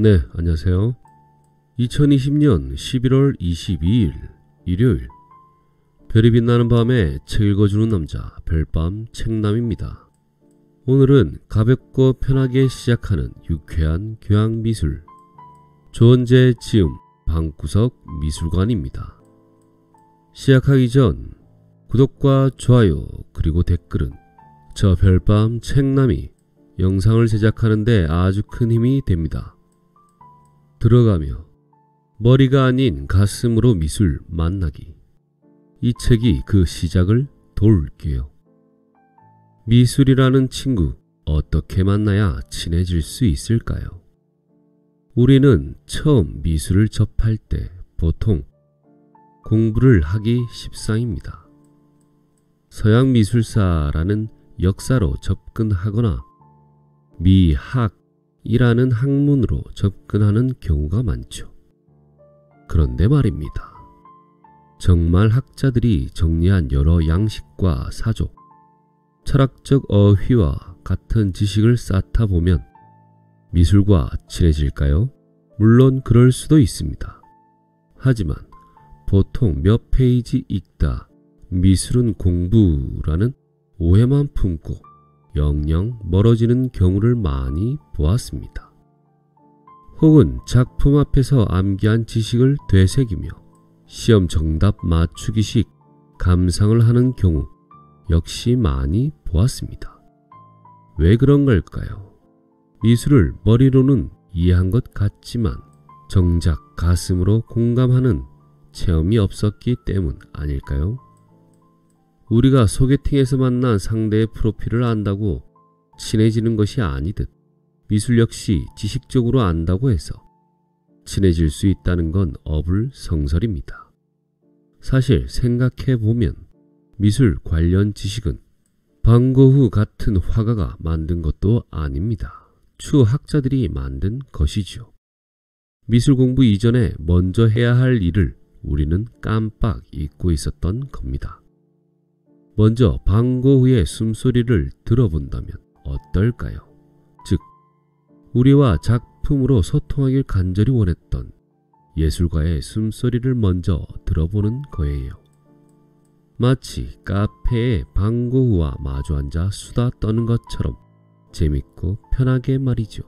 네, 안녕하세요. 2020년 11월 22일 일요일, 별이 빛나는 밤에 책 읽어주는 남자 별밤 책남입니다. 오늘은 가볍고 편하게 시작하는 유쾌한 교양미술, 조은재 지음 방구석 미술관입니다. 시작하기 전 구독과 좋아요 그리고 댓글은 저 별밤 책남이 영상을 제작하는데 아주 큰 힘이 됩니다. 들어가며 머리가 아닌 가슴으로 미술 만나기, 이 책이 그 시작을 도울게요. 미술이라는 친구 어떻게 만나야 친해질 수 있을까요? 우리는 처음 미술을 접할 때 보통 공부를 하기 십상입니다. 서양 미술사라는 역사로 접근하거나 미학이라는 학문으로 접근하는 경우가 많죠. 그런데 말입니다. 정말 학자들이 정리한 여러 양식과 사조, 철학적 어휘와 같은 지식을 쌓다 보면 미술과 친해질까요? 물론 그럴 수도 있습니다. 하지만 보통 몇 페이지 읽다 미술은 공부라는 오해만 품고 영영 멀어지는 경우를 많이 보았습니다. 혹은 작품 앞에서 암기한 지식을 되새기며 시험 정답 맞추기식 감상을 하는 경우 역시 많이 보았습니다. 왜 그런 걸까요? 미술을 머리로는 이해한 것 같지만 정작 가슴으로 공감하는 체험이 없었기 때문 아닐까요? 우리가 소개팅에서 만난 상대의 프로필을 안다고 친해지는 것이 아니듯 미술 역시 지식적으로 안다고 해서 친해질 수 있다는 건 어불성설입니다. 사실 생각해보면 미술 관련 지식은 방고흐 같은 화가가 만든 것도 아닙니다. 추학자들이 만든 것이죠. 미술 공부 이전에 먼저 해야 할 일을 우리는 깜빡 잊고 있었던 겁니다. 먼저 방고흐의 숨소리를 들어본다면 어떨까요? 즉, 우리와 작품으로 소통하길 간절히 원했던 예술가의 숨소리를 먼저 들어보는 거예요. 마치 카페에 방고흐와 마주 앉아 수다 떠는 것처럼 재밌고 편하게 말이죠.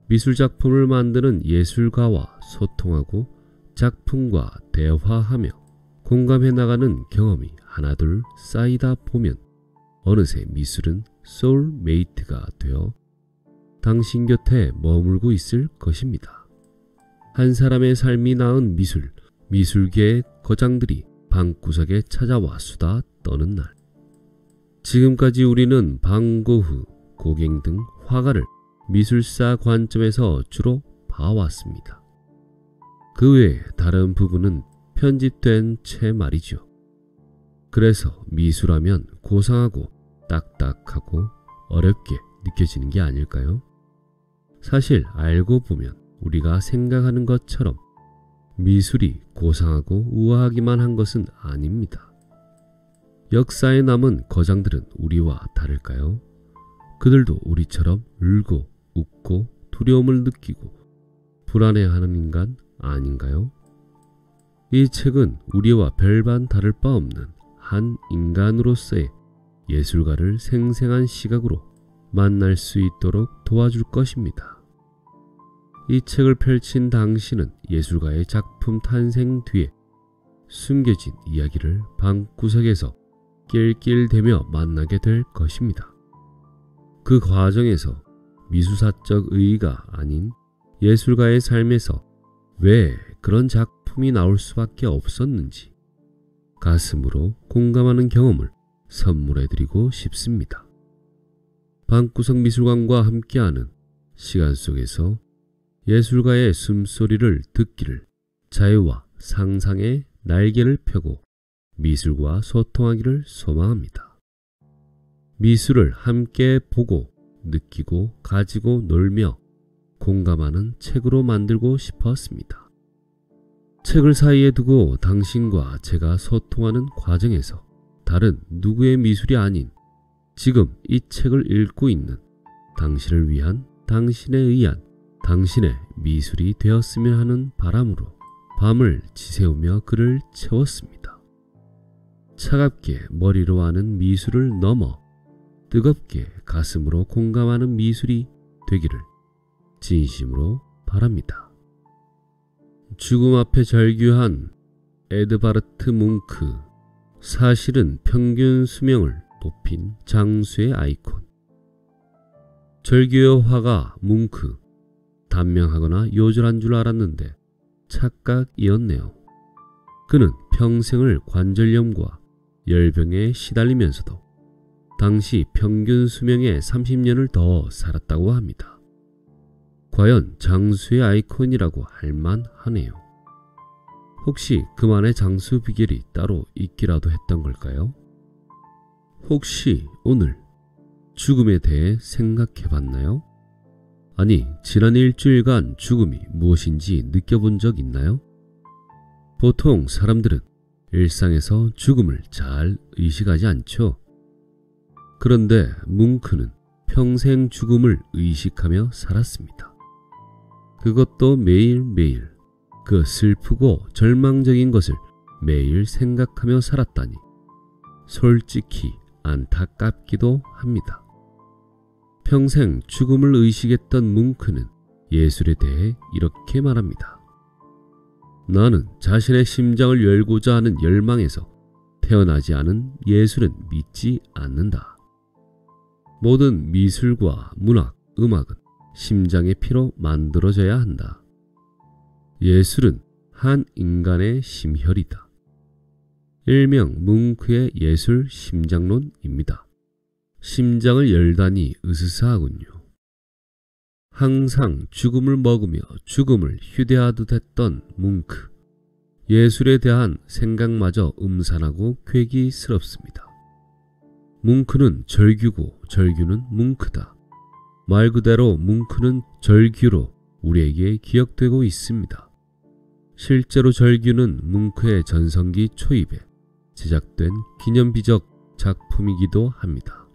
미술작품을 만드는 예술가와 소통하고 작품과 대화하며 공감해 나가는 경험이 하나둘 쌓이다 보면 어느새 미술은 소울메이트가 되어 당신 곁에 머물고 있을 것입니다. 한 사람의 삶이 낳은 미술, 미술계의 거장들이 방구석에 찾아와 수다 떠는 날. 지금까지 우리는 방고흐, 고갱 등 화가를 미술사 관점에서 주로 봐왔습니다. 그 외에 다른 부분은 편집된 채 말이죠. 그래서 미술하면 고상하고 딱딱하고 어렵게 느껴지는 게 아닐까요? 사실 알고 보면 우리가 생각하는 것처럼 미술이 고상하고 우아하기만 한 것은 아닙니다. 역사에 남은 거장들은 우리와 다를까요? 그들도 우리처럼 울고 웃고 두려움을 느끼고 불안해하는 인간 아닌가요? 이 책은 우리와 별반 다를 바 없는 한 인간으로서의 예술가를 생생한 시각으로 만날 수 있도록 도와줄 것입니다. 이 책을 펼친 당신은 예술가의 작품 탄생 뒤에 숨겨진 이야기를 방구석에서 낄낄대며 만나게 될 것입니다. 그 과정에서 미술사적 의의가 아닌 예술가의 삶에서 왜 그런 작품이 나올 수밖에 없었는지 가슴으로 공감하는 경험을 선물해드리고 싶습니다. 방구석 미술관과 함께하는 시간 속에서 예술가의 숨소리를 듣기를, 자유와 상상의 날개를 펴고 미술과 소통하기를 소망합니다. 미술을 함께 보고 느끼고 가지고 놀며 공감하는 책으로 만들고 싶었습니다. 책을 사이에 두고 당신과 제가 소통하는 과정에서 다른 누구의 미술이 아닌 지금 이 책을 읽고 있는 당신을 위한, 당신에 의한 당신의 미술이 되었으면 하는 바람으로 밤을 지새우며 그를 채웠습니다. 차갑게 머리로 하는 미술을 넘어 뜨겁게 가슴으로 공감하는 미술이 되기를 진심으로 바랍니다. 죽음 앞에 절규한 에드바르트 뭉크, 사실은 평균 수명을 높인 장수의 아이콘. 절규의 화가 뭉크, 단명하거나 요절한 줄 알았는데 착각이었네요. 그는 평생을 관절염과 열병에 시달리면서도 당시 평균 수명의 30년을 더 살았다고 합니다. 과연 장수의 아이콘이라고 할 만하네요. 혹시 그만의 장수 비결이 따로 있기라도 했던 걸까요? 혹시 오늘 죽음에 대해 생각해 봤나요? 아니, 지난 일주일간 죽음이 무엇인지 느껴본 적 있나요? 보통 사람들은 일상에서 죽음을 잘 의식하지 않죠. 그런데 뭉크는 평생 죽음을 의식하며 살았습니다. 그것도 매일매일 그 슬프고 절망적인 것을 매일 생각하며 살았다니 솔직히 안타깝기도 합니다. 평생 죽음을 의식했던 뭉크는 예술에 대해 이렇게 말합니다. 나는 자신의 심장을 열고자 하는 열망에서 태어나지 않은 예술은 믿지 않는다. 모든 미술과 문학, 음악은 심장의 피로 만들어져야 한다. 예술은 한 인간의 심혈이다. 일명 뭉크의 예술 심장론입니다. 심장을 열다니 으스스하군요. 항상 죽음을 먹으며 죽음을 휴대하듯 했던 뭉크. 예술에 대한 생각마저 음산하고 괴기스럽습니다. 뭉크는 절규고 절규는 뭉크다. 말 그대로 뭉크는 절규로 우리에게 기억되고 있습니다. 실제로 절규는 뭉크의 전성기 초입에 제작된 기념비적 작품이기도 합니다.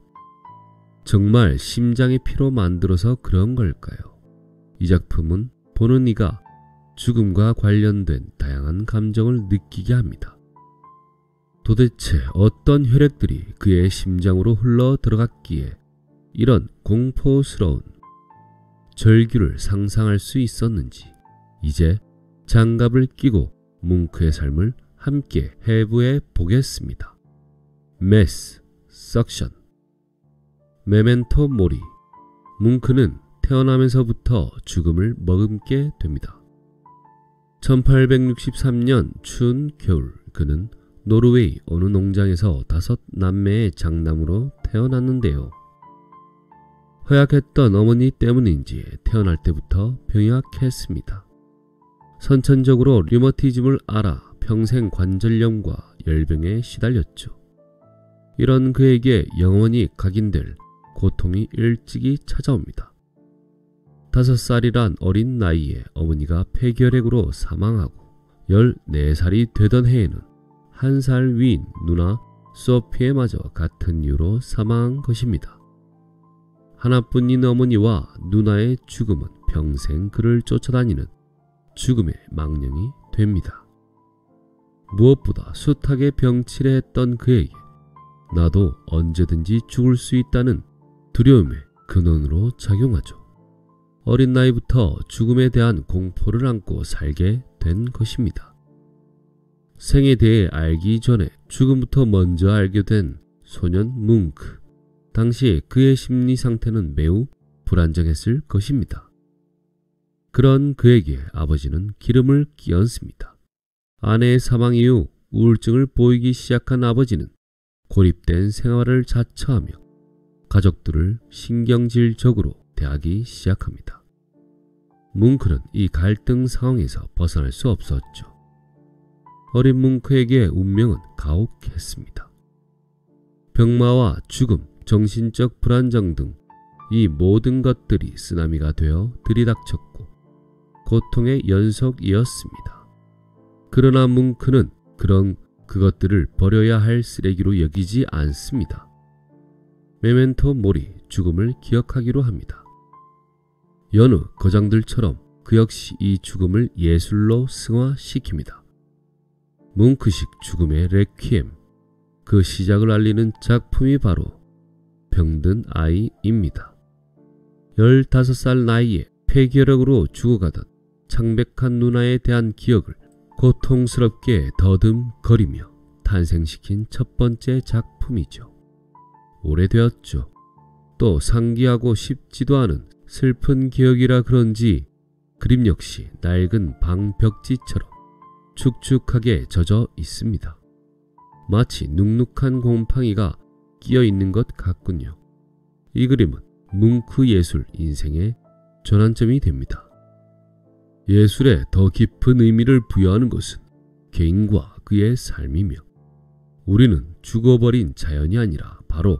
정말 심장의 피로 만들어서 그런 걸까요? 이 작품은 보는 이가 죽음과 관련된 다양한 감정을 느끼게 합니다. 도대체 어떤 혈액들이 그의 심장으로 흘러 들어갔기에 이런 공포스러운 절규를 상상할 수 있었는지 이제 장갑을 끼고 뭉크의 삶을 함께 해부해 보겠습니다. 메스, 석션. 메멘토 모리. 뭉크는 태어나면서부터 죽음을 머금게 됩니다. 1863년 추운 겨울 그는 노르웨이 어느 농장에서 5 남매의 장남으로 태어났는데요. 허약했던 어머니 때문인지 태어날 때부터 병약했습니다. 선천적으로 류머티즘을 앓아 평생 관절염과 열병에 시달렸죠. 이런 그에게 영원히 각인될 고통이 일찍이 찾아옵니다. 5살이란 어린 나이에 어머니가 폐결핵으로 사망하고 14살이 되던 해에는 1살 위인 누나 소피에마저 같은 이유로 사망한 것입니다. 하나뿐인 어머니와 누나의 죽음은 평생 그를 쫓아다니는 죽음의 망령이 됩니다. 무엇보다 숱하게 병치레 했던 그에게 나도 언제든지 죽을 수 있다는 두려움의 근원으로 작용하죠. 어린 나이부터 죽음에 대한 공포를 안고 살게 된 것입니다. 생에 대해 알기 전에 죽음부터 먼저 알게 된 소년 뭉크. 당시 그의 심리 상태는 매우 불안정했을 것입니다. 그런 그에게 아버지는 기름을 끼얹습니다. 아내의 사망 이후 우울증을 보이기 시작한 아버지는 고립된 생활을 자처하며 가족들을 신경질적으로 대하기 시작합니다. 뭉크는 이 갈등 상황에서 벗어날 수 없었죠. 어린 뭉크에게 운명은 가혹했습니다. 병마와 죽음, 정신적 불안정 등 이 모든 것들이 쓰나미가 되어 들이닥쳤고 고통의 연속이었습니다. 그러나 뭉크는 그것들을 버려야 할 쓰레기로 여기지 않습니다. 메멘토 모리, 죽음을 기억하기로 합니다. 여느 거장들처럼 그 역시 이 죽음을 예술로 승화시킵니다. 뭉크식 죽음의 레퀴엠, 그 시작을 알리는 작품이 바로 병든 아이입니다. 15살 나이에 폐결핵으로 죽어가던 창백한 누나에 대한 기억을 고통스럽게 더듬거리며 탄생시킨 첫 번째 작품이죠. 오래되었죠. 또 상기하고 싶지도 않은 슬픈 기억이라 그런지 그림 역시 낡은 방벽지처럼 축축하게 젖어 있습니다. 마치 눅눅한 곰팡이가 끼어 있는 것 같군요. 이 그림은 뭉크 예술 인생의 전환점이 됩니다. 예술에 더 깊은 의미를 부여하는 것은 개인과 그의 삶이며 우리는 죽어버린 자연이 아니라 바로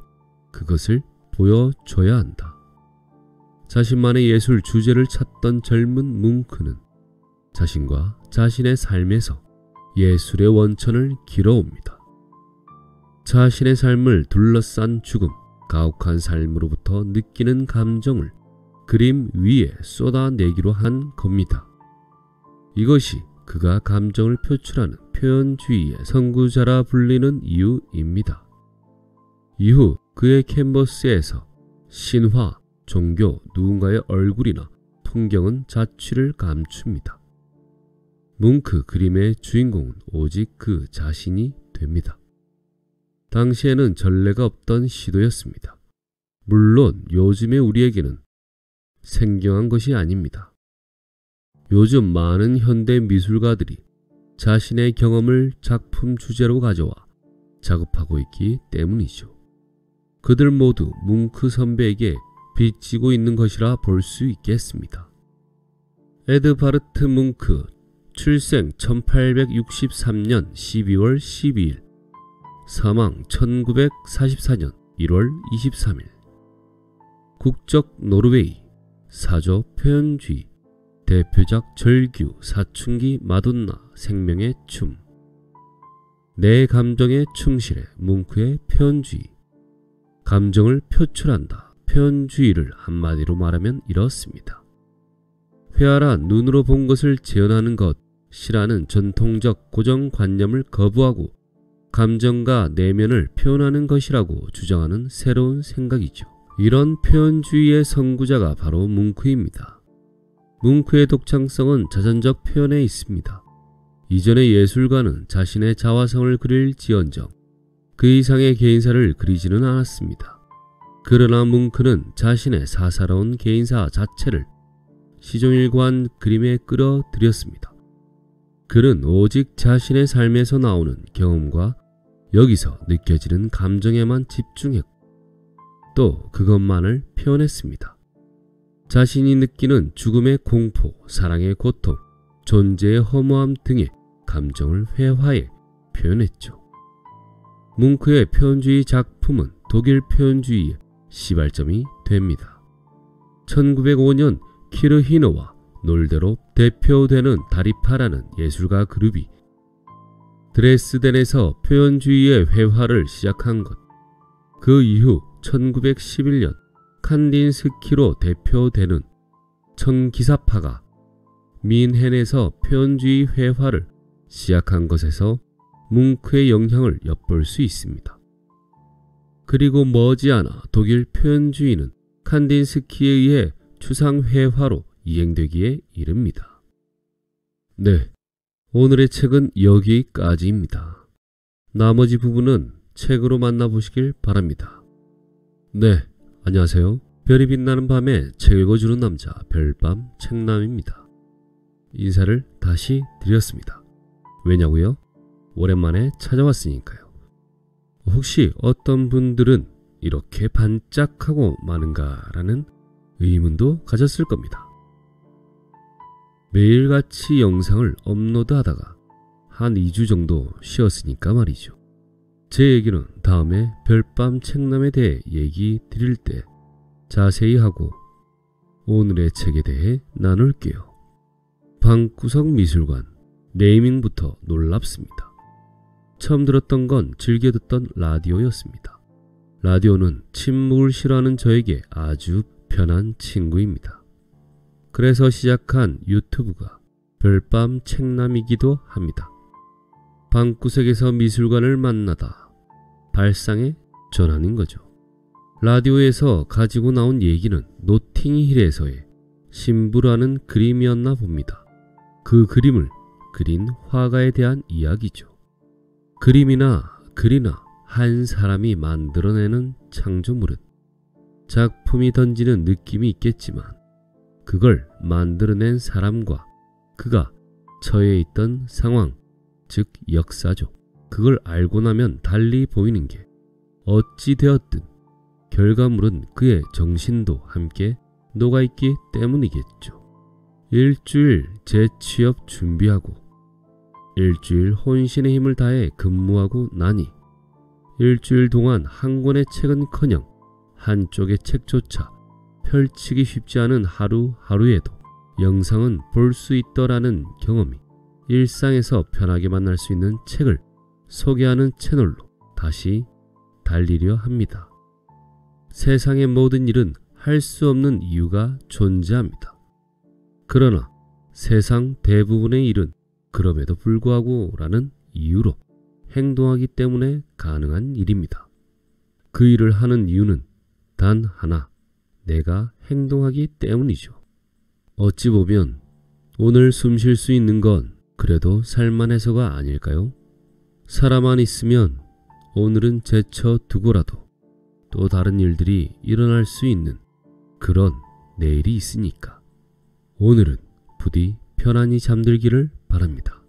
그것을 보여줘야 한다. 자신만의 예술 주제를 찾던 젊은 뭉크는 자신과 자신의 삶에서 예술의 원천을 길어옵니다. 자신의 삶을 둘러싼 죽음, 가혹한 삶으로부터 느끼는 감정을 그림 위에 쏟아내기로 한 겁니다. 이것이 그가 감정을 표출하는 표현주의의 선구자라 불리는 이유입니다. 이후 그의 캔버스에서 신화, 종교, 누군가의 얼굴이나 풍경은 자취를 감춥니다. 뭉크 그림의 주인공은 오직 그 자신이 됩니다. 당시에는 전례가 없던 시도였습니다. 물론 요즘의 우리에게는 생경한 것이 아닙니다. 요즘 많은 현대 미술가들이 자신의 경험을 작품 주제로 가져와 작업하고 있기 때문이죠. 그들 모두 뭉크 선배에게 빚지고 있는 것이라 볼 수 있겠습니다. 에드바르트 뭉크, 출생 1863년 12월 12일, 사망 1944년 1월 23일. 국적 노르웨이, 사조 표현주의, 대표작 절규, 사춘기 마돈나, 생명의 춤. 내 감정에 충실해 뭉크의 표현주의. 감정을 표출한다. 표현주의를 한마디로 말하면 이렇습니다. 회화라 눈으로 본 것을 재현하는 것이라는 전통적 고정관념을 거부하고 감정과 내면을 표현하는 것이라고 주장하는 새로운 생각이죠. 이런 표현주의의 선구자가 바로 뭉크입니다. 뭉크의 독창성은 자전적 표현에 있습니다. 이전의 예술가는 자신의 자화성을 그릴지언정 그 이상의 개인사를 그리지는 않았습니다. 그러나 뭉크는 자신의 사사로운 개인사 자체를 시종일관 그림에 끌어들였습니다. 그는 오직 자신의 삶에서 나오는 경험과 여기서 느껴지는 감정에만 집중했고 또 그것만을 표현했습니다. 자신이 느끼는 죽음의 공포, 사랑의 고통, 존재의 허무함 등의 감정을 회화해 표현했죠. 뭉크의 표현주의 작품은 독일 표현주의의 시발점이 됩니다. 1905년 키르히너와 놀대로 대표되는 다리파라는 예술가 그룹이 드레스덴에서 표현주의의 회화를 시작한 것. 그 이후 1911년 칸딘스키로 대표되는 청기사파가 민헨에서 표현주의 회화를 시작한 것에서 뭉크의 영향을 엿볼 수 있습니다. 그리고 머지않아 독일 표현주의는 칸딘스키에 의해 추상회화로 이행되기에 이릅니다. 네, 오늘의 책은 여기까지입니다. 나머지 부분은 책으로 만나보시길 바랍니다. 네, 안녕하세요. 별이 빛나는 밤에 책 읽어주는 남자 별밤 책남입니다. 인사를 다시 드렸습니다. 왜냐고요? 오랜만에 찾아왔으니까요. 혹시 어떤 분들은 이렇게 반짝하고 마는가라는 의문도 가졌을 겁니다. 매일같이 영상을 업로드하다가 한 2주 정도 쉬었으니까 말이죠. 제 얘기는 다음에 별밤 책남에 대해 얘기 드릴 때 자세히 하고 오늘의 책에 대해 나눌게요. 방구석 미술관 네이밍부터 놀랍습니다. 처음 들었던 건 즐겨 듣던 라디오였습니다. 라디오는 침묵을 싫어하는 저에게 아주 편한 친구입니다. 그래서 시작한 유튜브가 별밤 책남이기도 합니다. 방구석에서 미술관을 만나다 발상의 전환인 거죠. 라디오에서 가지고 나온 얘기는 노팅힐에서의 신부라는 그림이었나 봅니다. 그 그림을 그린 화가에 대한 이야기죠. 그림이나 글이나 한 사람이 만들어내는 창조물은 작품이 던지는 느낌이 있겠지만 그걸 만들어낸 사람과 그가 처해 있던 상황, 즉 역사죠. 그걸 알고 나면 달리 보이는 게 어찌 되었든 결과물은 그의 정신도 함께 녹아있기 때문이겠죠. 일주일 재취업 준비하고 일주일 혼신의 힘을 다해 근무하고 나니 일주일 동안 한 권의 책은커녕 한쪽의 책조차 펼치기 쉽지 않은 하루하루에도 영상은 볼 수 있더라는 경험이 일상에서 편하게 만날 수 있는 책을 소개하는 채널로 다시 달리려 합니다. 세상의 모든 일은 할 수 없는 이유가 존재합니다. 그러나 세상 대부분의 일은 그럼에도 불구하고 라는 이유로 행동하기 때문에 가능한 일입니다. 그 일을 하는 이유는 단 하나, 내가 행동하기 때문이죠. 어찌 보면 오늘 숨 쉴 수 있는 건 그래도 살만해서가 아닐까요? 살아만 있으면 오늘은 제쳐두고라도 또 다른 일들이 일어날 수 있는 그런 내일이 있으니까 오늘은 부디 편안히 잠들기를 바랍니다.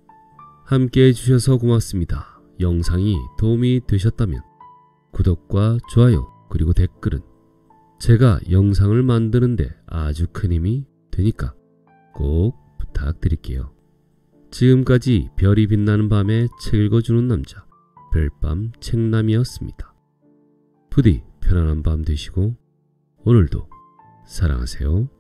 함께 해주셔서 고맙습니다. 영상이 도움이 되셨다면 구독과 좋아요 그리고 댓글은 제가 영상을 만드는데 아주 큰 힘이 되니까 꼭 부탁드릴게요. 지금까지 별이 빛나는 밤에 책 읽어주는 남자 별밤 책남이었습니다. 부디 편안한 밤 되시고 오늘도 사랑하세요.